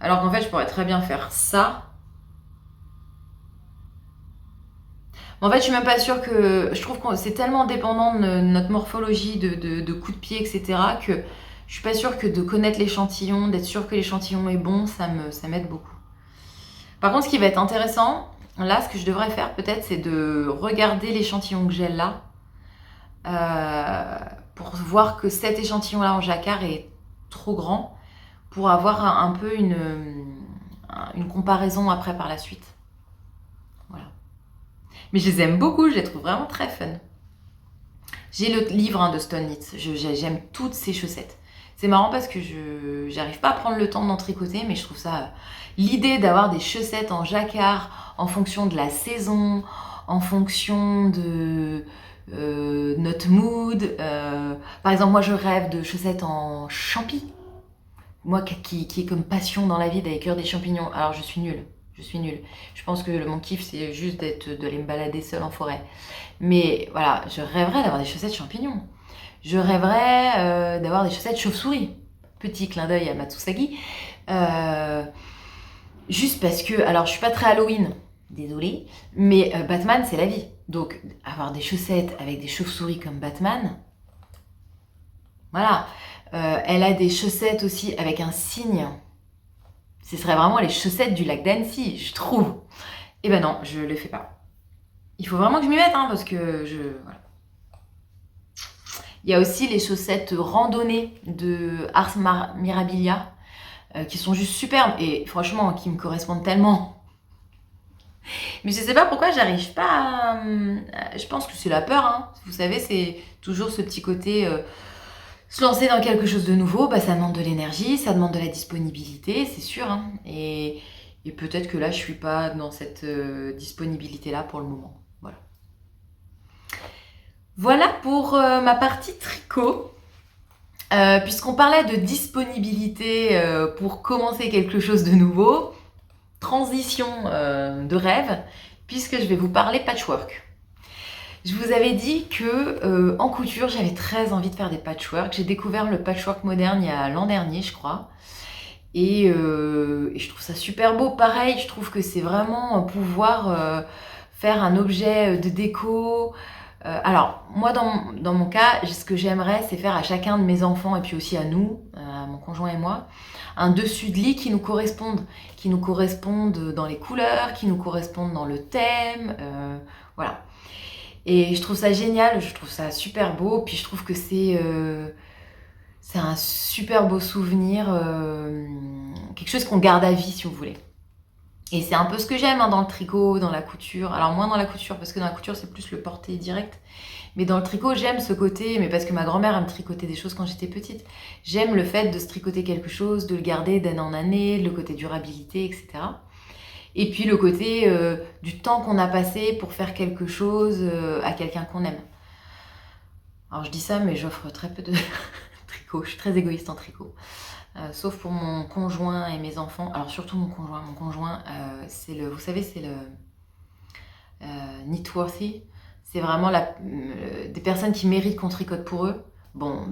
alors qu'en fait, je pourrais très bien faire ça. En fait, je suis même pas sûre que... Je trouve que c'est tellement dépendant de notre morphologie, de coups de pied, etc., que je suis pas sûre que de connaître l'échantillon, d'être sûre que l'échantillon est bon, ça m'aide beaucoup. Par contre, ce qui va être intéressant, là, ce que je devrais faire peut-être, c'est de regarder l'échantillon que j'ai là, pour voir que cet échantillon-là en jacquard est trop grand, pour avoir un peu une comparaison après par la suite. Voilà. Mais je les aime beaucoup, je les trouve vraiment très fun. J'ai le livre de Stone Knits. J'aime toutes ces chaussettes. C'est marrant parce que je n'arrive pas à prendre le temps d'en tricoter, mais je trouve ça... L'idée d'avoir des chaussettes en jacquard en fonction de la saison, en fonction de notre mood. Par exemple, moi, je rêve de chaussettes en champi. Moi qui est comme passion dans la vie d'aller cueillir des champignons. Alors, je suis nulle. Je pense que mon kiff, c'est juste d'aller me balader seule en forêt. Mais voilà, je rêverais d'avoir des chaussettes champignons. Je rêverais d'avoir des chaussettes chauve-souris. Petit clin d'œil à Matsusagi. Juste parce que, alors je suis pas très Halloween, désolée, mais Batman c'est la vie. Donc avoir des chaussettes avec des chauves-souris comme Batman, voilà. Elle a des chaussettes aussi avec un cygne. Ce serait vraiment les chaussettes du lac d'Annecy, je trouve. Et ben non, je le fais pas. Il faut vraiment que je m'y mette, parce que voilà. Il y a aussi les chaussettes randonnées de Ars Mirabilia qui sont juste superbes et franchement qui me correspondent tellement. Mais je sais pas pourquoi j'arrive pas à... Je pense que c'est la peur. Vous savez, c'est toujours ce petit côté... se lancer dans quelque chose de nouveau, ça demande de l'énergie, ça demande de la disponibilité, c'est sûr. Et peut-être que là, je suis pas dans cette disponibilité-là pour le moment. Voilà pour ma partie tricot. Puisqu'on parlait de disponibilité pour commencer quelque chose de nouveau, transition de rêve, puisque je vais vous parler patchwork. Je vous avais dit que en couture, j'avais très envie de faire des patchwork. J'ai découvert le patchwork moderne il y a l'an dernier, je crois. Et je trouve ça super beau. Pareil, je trouve que c'est vraiment pouvoir faire un objet de déco. Alors, moi, dans mon cas, ce que j'aimerais, c'est faire à chacun de mes enfants, et puis aussi à nous, à mon conjoint et moi, un dessus de lit qui nous corresponde dans les couleurs, qui nous corresponde dans le thème, voilà. Et je trouve ça génial, je trouve ça super beau, puis je trouve que c'est un super beau souvenir, quelque chose qu'on garde à vie, si vous voulez. Et c'est un peu ce que j'aime dans le tricot, dans la couture. Alors moins dans la couture, parce que dans la couture, c'est plus le porté direct. Mais dans le tricot, j'aime ce côté, mais parce que ma grand-mère, elle me tricotait des choses quand j'étais petite. J'aime le fait de se tricoter quelque chose, de le garder d'année en année, le côté durabilité, etc. Et puis le côté du temps qu'on a passé pour faire quelque chose à quelqu'un qu'on aime. Alors je dis ça, mais j'offre très peu de tricot. Je suis très égoïste en tricot. Sauf pour mon conjoint et mes enfants. Alors surtout mon conjoint. Mon conjoint, c'est le, vous savez, c'est le knitworthy. C'est vraiment des personnes qui méritent qu'on tricote pour eux. Bon,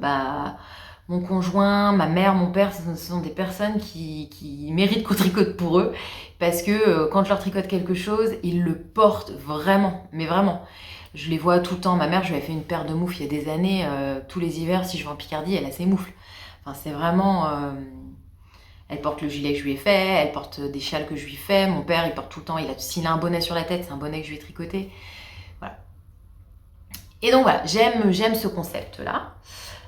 mon conjoint, ma mère, mon père, ce sont des personnes qui méritent qu'on tricote pour eux. Parce que quand je leur tricote quelque chose, ils le portent vraiment. Mais vraiment. Je les vois tout le temps. Ma mère, je lui ai fait une paire de moufles il y a des années. Tous les hivers, si je vais en Picardie, elle a ses moufles. Enfin, c'est vraiment... elle porte le gilet que je lui ai fait, elle porte des châles que je lui fais. Mon père, il porte tout le temps, s'il a un bonnet sur la tête, c'est un bonnet que je lui ai tricoté. Voilà. Et donc voilà, j'aime ce concept-là.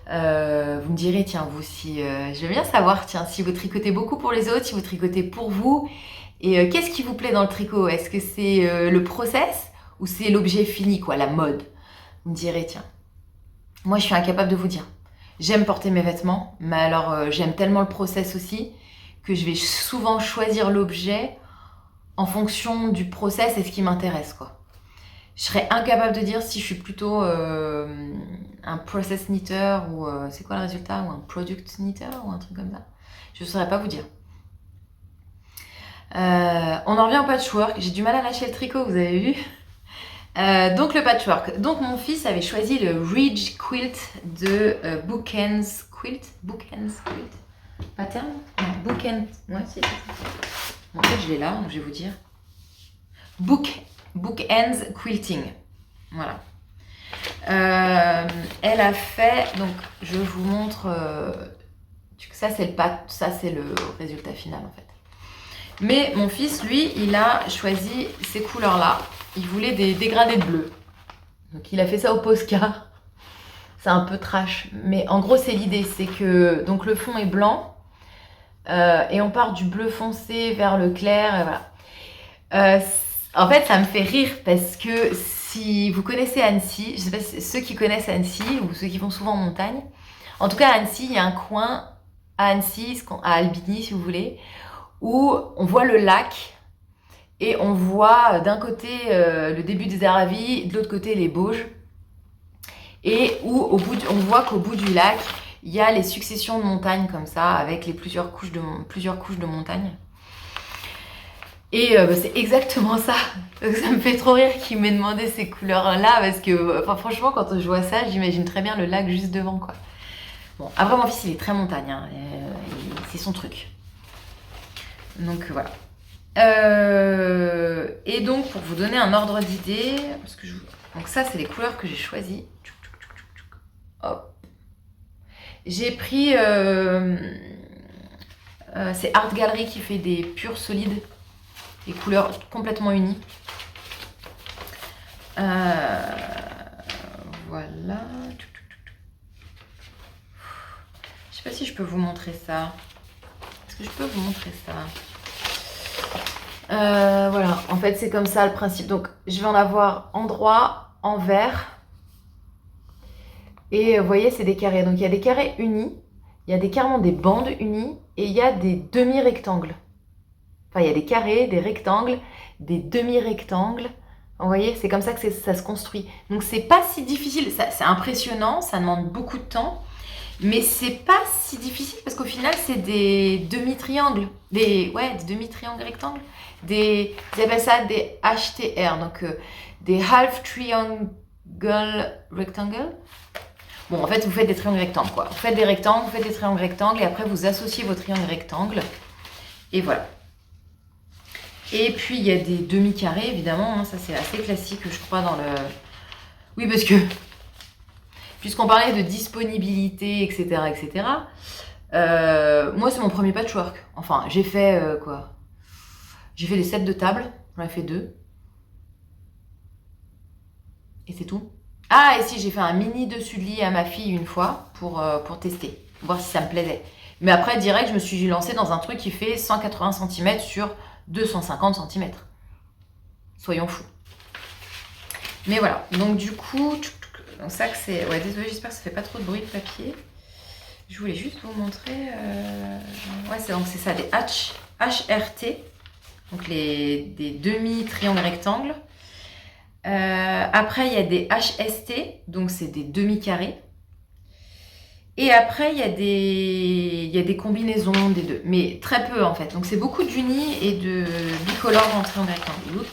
Vous me direz, tiens, vous si... je veux bien savoir, tiens, si vous tricotez beaucoup pour les autres, si vous tricotez pour vous. Et qu'est-ce qui vous plaît dans le tricot? Est-ce que c'est le process ou c'est l'objet fini, quoi, la mode? Vous me direz, tiens. Moi, je suis incapable de vous dire. J'aime porter mes vêtements, mais alors j'aime tellement le process aussi que je vais souvent choisir l'objet en fonction du process et ce qui m'intéresse, quoi. Je serais incapable de dire si je suis plutôt un process knitter ou c'est quoi le résultat, ou un product knitter ou un truc comme ça. Je ne saurais pas vous dire. On en revient au patchwork. J'ai du mal à lâcher le tricot, vous avez vu. Donc le patchwork. Donc mon fils avait choisi le Ridge Quilt de Bookends Quilt. Pattern? Non, Bookends. Ouais, c'est ça. En fait, je l'ai là, donc je vais vous dire. Bookends Quilting. Voilà. Elle a fait, donc je vous montre. Ça c'est le résultat final en fait. Mais mon fils, lui, il a choisi ces couleurs-là. Il voulait des dégradés de bleu. Donc il a fait ça au Posca. C'est un peu trash. Mais en gros, c'est l'idée. C'est que donc le fond est blanc. Et on part du bleu foncé vers le clair. Et voilà. En fait, ça me fait rire parce que si vous connaissez Annecy, je sais pas si ceux qui connaissent Annecy ou ceux qui vont souvent en montagne. En tout cas, à Annecy, il y a un coin à Annecy, à Albigny si vous voulez, où on voit le lac et on voit d'un côté le début des Aravis, de l'autre côté les Bauges. Et où on voit qu'au bout du lac, il y a les successions de montagnes comme ça, avec les plusieurs couches de montagnes. Et c'est exactement ça. Donc ça me fait trop rire qu'il m'ait demandé ces couleurs-là, parce que franchement, quand je vois ça, j'imagine très bien le lac juste devant, quoi. Bon, après mon fils, il est très montagne, hein, c'est son truc. Donc voilà. Et donc, pour vous donner un ordre d'idée, donc ça, c'est les couleurs que j'ai choisies. Hop. J'ai pris... c'est Art Gallery qui fait des purs solides. Des couleurs complètement unies. Voilà. Je sais pas si je peux vous montrer ça. Est-ce que je peux vous montrer ça? Voilà, en fait c'est comme ça le principe. Donc je vais en avoir en droit, en vert. Et vous voyez, c'est des carrés. Donc il y a des carrés unis, il y a carrément des bandes unies et il y a des demi-rectangles. Enfin, il y a des carrés, des rectangles, des demi-rectangles. Vous voyez, c'est comme ça que ça se construit. Donc, c'est pas si difficile. C'est impressionnant, ça demande beaucoup de temps. Mais c'est pas si difficile parce qu'au final, c'est des demi-triangles. Des demi-triangles rectangles. Ils appellent ça des HTR. Donc, des Half Triangle Rectangle. Bon, en fait, vous faites des triangles rectangles, quoi. Vous faites des rectangles, vous faites des triangles rectangles et après, vous associez vos triangles rectangles. Et voilà. Et puis, il y a des demi-carrés, évidemment. Hein, ça, c'est assez classique, je crois, dans le... Oui, parce que... Puisqu'on parlait de disponibilité, etc., etc., moi, c'est mon premier patchwork. Enfin, j'ai fait quoi? J'ai fait des sets de table. J'en ai fait 2. Et c'est tout. Ah, et si, j'ai fait un mini dessus de lit à ma fille une fois pour tester, voir si ça me plaisait. Mais après, direct, je me suis lancée dans un truc qui fait 180 cm sur 250 cm. Soyons fous. Mais voilà, donc du coup, donc ça que c'est... Ouais, désolé, j'espère que ça fait pas trop de bruit de papier. Je voulais juste vous montrer... Ouais, c'est ça, des HRT, donc des demi-triangles rectangles. Après, il y a des HST, donc c'est des demi-carrés. Et après, il y a des combinaisons des deux, mais très peu en fait. Donc c'est beaucoup d'unis et de bicolores en triangle rectangle.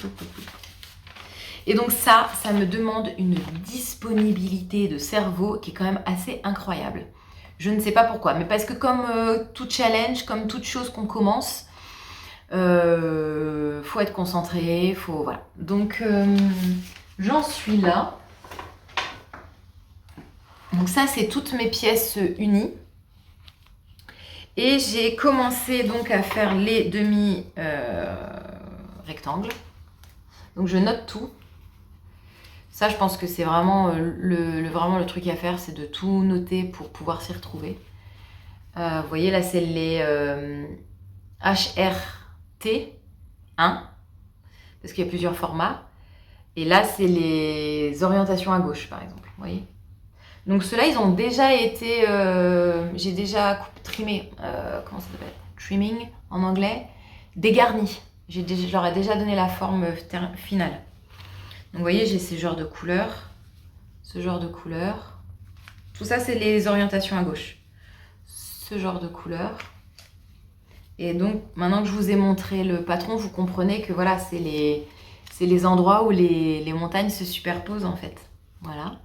Et donc ça me demande une disponibilité de cerveau qui est quand même assez incroyable. Je ne sais pas pourquoi, mais parce que comme tout challenge, comme toute chose qu'on commence, faut être concentré, voilà. Donc j'en suis là. Donc ça, c'est toutes mes pièces unies. Et j'ai commencé donc à faire les demi-rectangles. Donc je note tout. Ça, je pense que c'est vraiment le truc à faire, c'est de tout noter pour pouvoir s'y retrouver. Vous voyez, là, c'est les HRT1, parce qu'il y a plusieurs formats. Et là, c'est les orientations à gauche, par exemple. Vous voyez ? Donc ceux-là, ils ont déjà été... j'ai déjà trimé, comment ça s'appelle ? Trimming en anglais. Dégarni. Je leur ai déjà donné la forme finale. Donc vous voyez, j'ai ce genre de couleurs. Ce genre de couleurs. Tout ça, c'est les orientations à gauche. Ce genre de couleurs. Et donc, maintenant que je vous ai montré le patron, vous comprenez que voilà, c'est les endroits où les montagnes se superposent en fait. Voilà.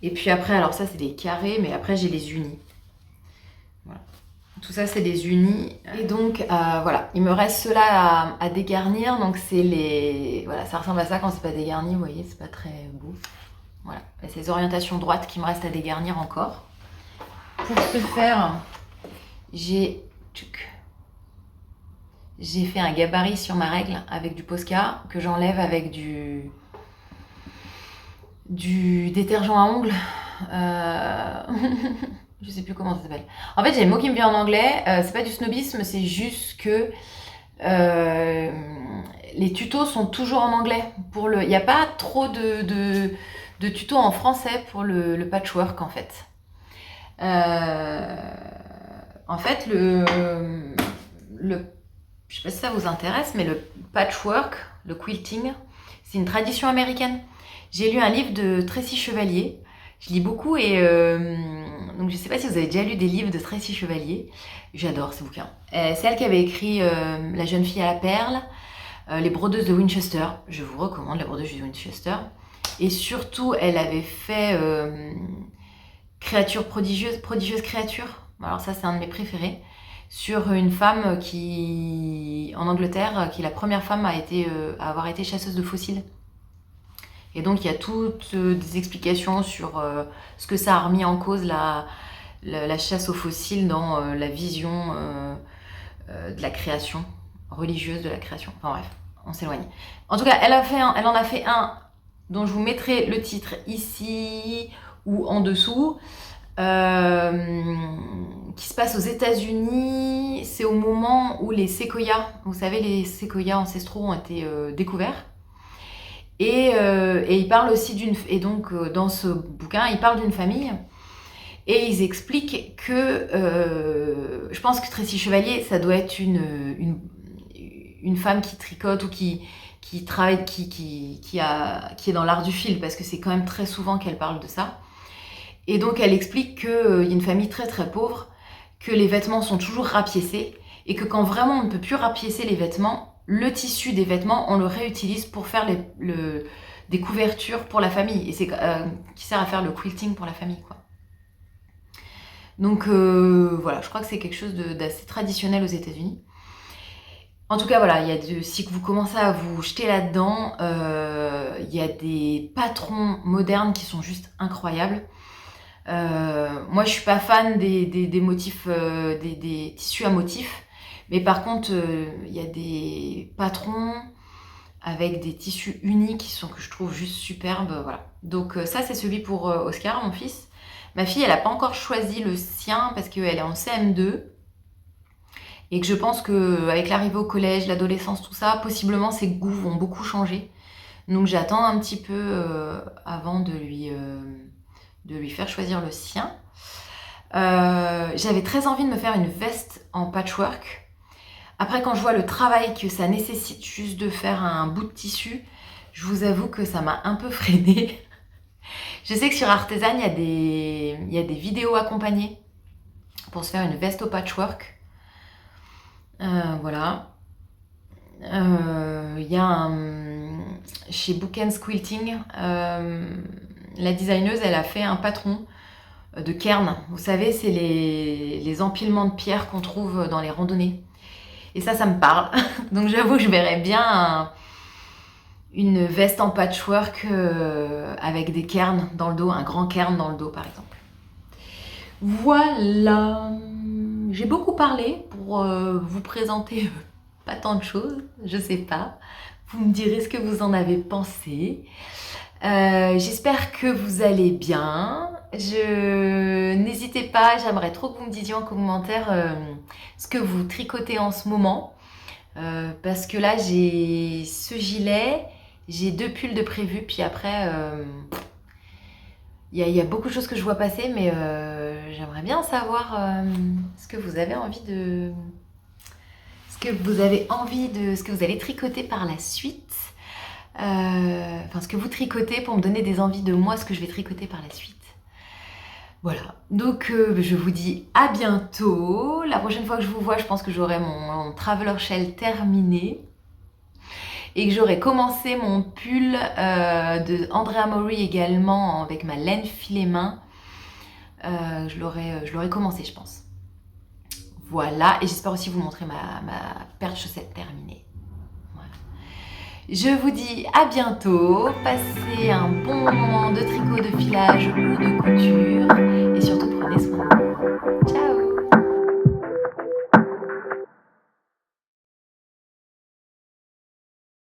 Et puis après, alors ça c'est des carrés, mais après j'ai les unis. Voilà. Tout ça c'est des unis. Et donc voilà, il me reste ceux-là à dégarnir. Donc c'est les... Voilà, ça ressemble à ça quand c'est pas dégarni, vous voyez, c'est pas très beau. Voilà, et c'est les orientations droites qui me restent à dégarnir encore. Pour ce faire, j'ai fait un gabarit sur ma règle avec du Posca que j'enlève avec du détergent à ongles. Je sais plus comment ça s'appelle. En fait, j'ai le mot qui me vient en anglais. C'est pas du snobisme, c'est juste que les tutos sont toujours en anglais. Il n'y a pas trop de tutos en français pour le patchwork en fait. En fait, je sais pas si ça vous intéresse, mais le patchwork, le quilting, c'est une tradition américaine. J'ai lu un livre de Tracy Chevalier. Je lis beaucoup et donc je sais pas si vous avez déjà lu des livres de Tracy Chevalier. J'adore ces bouquins. C'est elle qui avait écrit La jeune fille à la perle, Les brodeuses de Winchester. Je vous recommande Les brodeuses de Winchester. Et surtout, elle avait fait Créature prodigieuse, prodigieuse créature. Alors ça, c'est un de mes préférés. Sur une femme qui, en Angleterre, qui est la première femme à avoir été chasseuse de fossiles. Et donc il y a toutes des explications sur ce que ça a remis en cause la chasse aux fossiles dans la vision de la création, religieuse de la création. Enfin bref, on s'éloigne. En tout cas, elle en a fait un dont je vous mettrai le titre ici ou en dessous, qui se passe aux États-Unis. C'est au moment où les séquoias, vous savez, les séquoias ancestraux ont été découverts. Et il parle aussi dans ce bouquin, il parle d'une famille et ils expliquent que je pense que Tracy Chevalier, ça doit être une femme qui tricote ou qui travaille, qui est dans l'art du fil, parce que c'est quand même très souvent qu'elle parle de ça. Et donc elle explique qu'il y a une famille très très pauvre, que les vêtements sont toujours rapiécés et que quand vraiment on ne peut plus rapiécer les vêtements, le tissu des vêtements, on le réutilise pour faire des couvertures pour la famille. Et c'est qui sert à faire le quilting pour la famille, quoi. Donc voilà, je crois que c'est quelque chose d'assez traditionnel aux États-Unis. En tout cas, voilà, si vous commencez à vous jeter là-dedans, il y a des patrons modernes qui sont juste incroyables. Moi, je suis pas fan des motifs, des tissus à motifs. Mais par contre, il y a des patrons avec des tissus unis que je trouve juste superbes. Voilà. Donc ça, c'est celui pour Oscar, mon fils. Ma fille, elle n'a pas encore choisi le sien parce qu'elle est en CM2. Et que je pense qu'avec l'arrivée au collège, l'adolescence, tout ça, possiblement ses goûts vont beaucoup changer. Donc j'attends un petit peu avant de lui faire choisir le sien. J'avais très envie de me faire une veste en patchwork. Après, quand je vois le travail que ça nécessite juste de faire un bout de tissu, je vous avoue que ça m'a un peu freinée. Je sais que sur Artisan, il y a des vidéos accompagnées pour se faire une veste au patchwork. Voilà. Il y a chez Bookends Quilting, la designeuse, elle a fait un patron de cairn. Vous savez, c'est les empilements de pierres qu'on trouve dans les randonnées. Et ça me parle. Donc j'avoue, je verrais bien une veste en patchwork avec des cairns dans le dos, un grand cairn dans le dos par exemple. Voilà. J'ai beaucoup parlé pour vous présenter pas tant de choses, je sais pas. Vous me direz ce que vous en avez pensé. J'espère que vous allez bien. N'hésitez pas, j'aimerais trop que vous me disiez en commentaire ce que vous tricotez en ce moment. Parce que là, j'ai ce gilet, j'ai 2 pulls de prévus, puis après, il y a beaucoup de choses que je vois passer, mais j'aimerais bien savoir ce que vous avez envie de... ce que vous allez tricoter par la suite. Ce que vous tricotez pour me donner des envies de moi, ce que je vais tricoter par la suite. Voilà, donc je vous dis à bientôt. La prochaine fois que je vous vois, je pense que j'aurai mon Traveler Shell terminé et que j'aurai commencé mon pull de Andrea Mori également avec ma laine filet main. Je l'aurai commencé, je pense. Voilà, et j'espère aussi vous montrer ma paire de chaussettes terminée. Je vous dis à bientôt, passez un bon moment de tricot, de filage ou de couture et